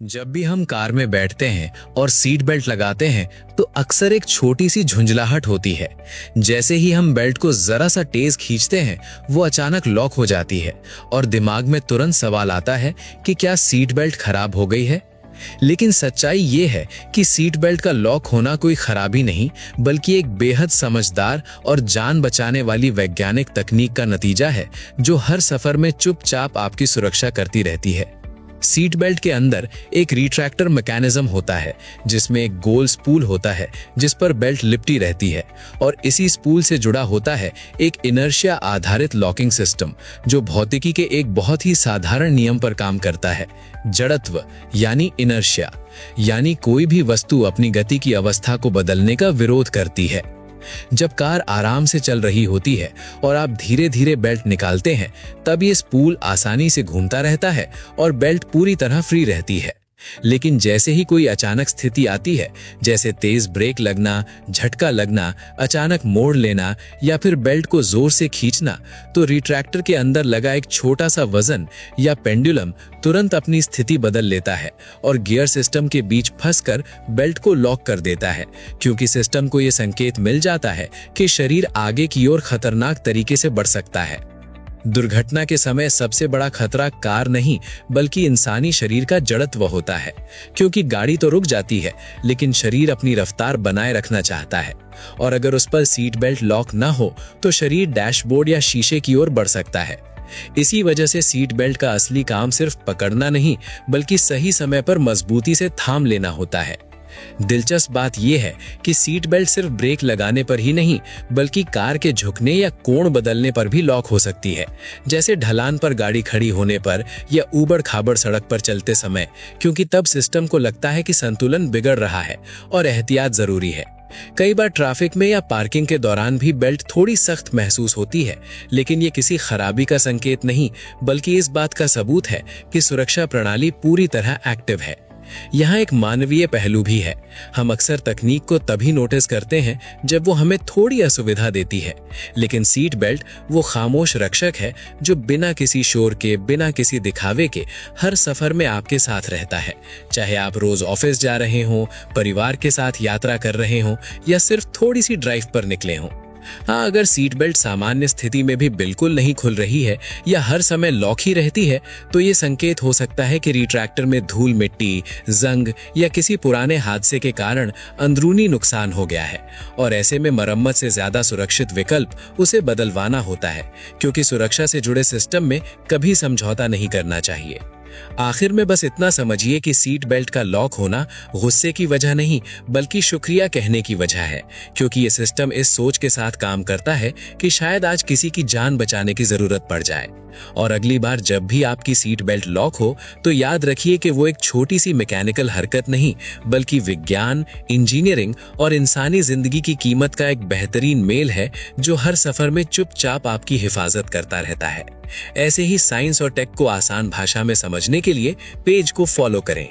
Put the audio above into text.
जब भी हम कार में बैठते हैं और सीट बेल्ट लगाते हैं तो अक्सर एक छोटी सी झुंझलाहट होती है। जैसे ही हम बेल्ट को जरा सा तेज खींचते हैं वो अचानक लॉक हो जाती है और दिमाग में तुरंत सवाल आता है कि क्या सीट बेल्ट खराब हो गई है। लेकिन सच्चाई ये है कि सीट बेल्ट का लॉक होना कोई खराबी नहीं बल्कि एक बेहद समझदार और जान बचाने वाली वैज्ञानिक तकनीक का नतीजा है जो हर सफर में चुपचाप आपकी सुरक्षा करती रहती है। सीट बेल्ट के अंदर एक रिट्रैक्टर मैकेनिज्म होता है जिसमें एक गोल स्पूल होता है जिस पर बेल्ट लिपटी रहती है और इसी स्पूल से जुड़ा होता है एक इनर्शिया आधारित लॉकिंग सिस्टम जो भौतिकी के एक बहुत ही साधारण नियम पर काम करता है, जड़त्व यानी इनर्शिया। यानी कोई भी वस्तु अपनी गति की अवस्था को बदलने का विरोध करती है। जब कार आराम से चल रही होती है और आप धीरे धीरे बेल्ट निकालते हैं तब ये स्पूल आसानी से घूमता रहता है और बेल्ट पूरी तरह फ्री रहती है। लेकिन जैसे ही कोई अचानक स्थिति आती है, जैसे तेज ब्रेक लगना, झटका लगना, अचानक मोड़ लेना या फिर बेल्ट को जोर से खींचना, तो रिट्रैक्टर के अंदर लगा एक छोटा सा वजन या पेंडुलम तुरंत अपनी स्थिति बदल लेता है और गियर सिस्टम के बीच फंसकर बेल्ट को लॉक कर देता है, क्योंकि सिस्टम को यह संकेत मिल जाता है कि शरीर आगे की ओर खतरनाक तरीके से बढ़ सकता है। दुर्घटना के समय सबसे बड़ा खतरा कार नहीं बल्कि इंसानी शरीर का जड़त्व होता है, क्योंकि गाड़ी तो रुक जाती है लेकिन शरीर अपनी रफ्तार बनाए रखना चाहता है और अगर उस पर सीट बेल्ट लॉक न हो तो शरीर डैशबोर्ड या शीशे की ओर बढ़ सकता है। इसी वजह से सीट बेल्ट का असली काम सिर्फ पकड़ना नहीं बल्कि सही समय पर मजबूती से थाम लेना होता है। दिलचस्प बात यह है कि सीट बेल्ट सिर्फ ब्रेक लगाने पर ही नहीं बल्कि कार के झुकने या कोण बदलने पर भी लॉक हो सकती है, जैसे ढलान पर गाड़ी खड़ी होने पर या ऊबड़ खाबड़ सड़क पर चलते समय, क्योंकि तब सिस्टम को लगता है कि संतुलन बिगड़ रहा है और एहतियात जरूरी है। कई बार ट्रैफिक में या पार्किंग के दौरान भी बेल्ट थोड़ी सख्त महसूस होती है, लेकिन ये किसी खराबी का संकेत नहीं बल्कि इस बात का सबूत है कि सुरक्षा प्रणाली पूरी तरह एक्टिव है। यहाँ एक मानवीय पहलू भी है। हम अक्सर तकनीक को तभी नोटिस करते हैं जब वो हमें थोड़ी असुविधा देती है, लेकिन सीट बेल्ट वो खामोश रक्षक है जो बिना किसी शोर के, बिना किसी दिखावे के हर सफर में आपके साथ रहता है। चाहे आप रोज ऑफिस जा रहे हों, परिवार के साथ यात्रा कर रहे हों या सिर्फ थोड़ी सी ड्राइव पर निकले हों। हाँ, अगर सीट बेल्ट सामान्य स्थिति में भी बिल्कुल नहीं खुल रही है या हर समय लॉक ही रहती है तो ये संकेत हो सकता है कि रिट्रैक्टर में धूल मिट्टी, जंग या किसी पुराने हादसे के कारण अंदरूनी नुकसान हो गया है और ऐसे में मरम्मत से ज्यादा सुरक्षित विकल्प उसे बदलवाना होता है, क्योंकि सुरक्षा से जुड़े सिस्टम में कभी समझौता नहीं करना चाहिए। आखिर में बस इतना समझिए कि सीट बेल्ट का लॉक होना गुस्से की वजह नहीं बल्कि शुक्रिया कहने की वजह है, क्योंकि ये सिस्टम इस सोच के साथ काम करता है कि शायद आज किसी की जान बचाने की जरूरत पड़ जाए। और अगली बार जब भी आपकी सीट बेल्ट लॉक हो तो याद रखिए कि वो एक छोटी सी मैकेनिकल हरकत नहीं बल्कि विज्ञान, इंजीनियरिंग और इंसानी जिंदगी की कीमत का एक बेहतरीन मेल है जो हर सफर में चुपचाप आपकी हिफाजत करता रहता है। ऐसे ही साइंस और टेक को आसान भाषा में समझने के लिए पेज को फॉलो करें।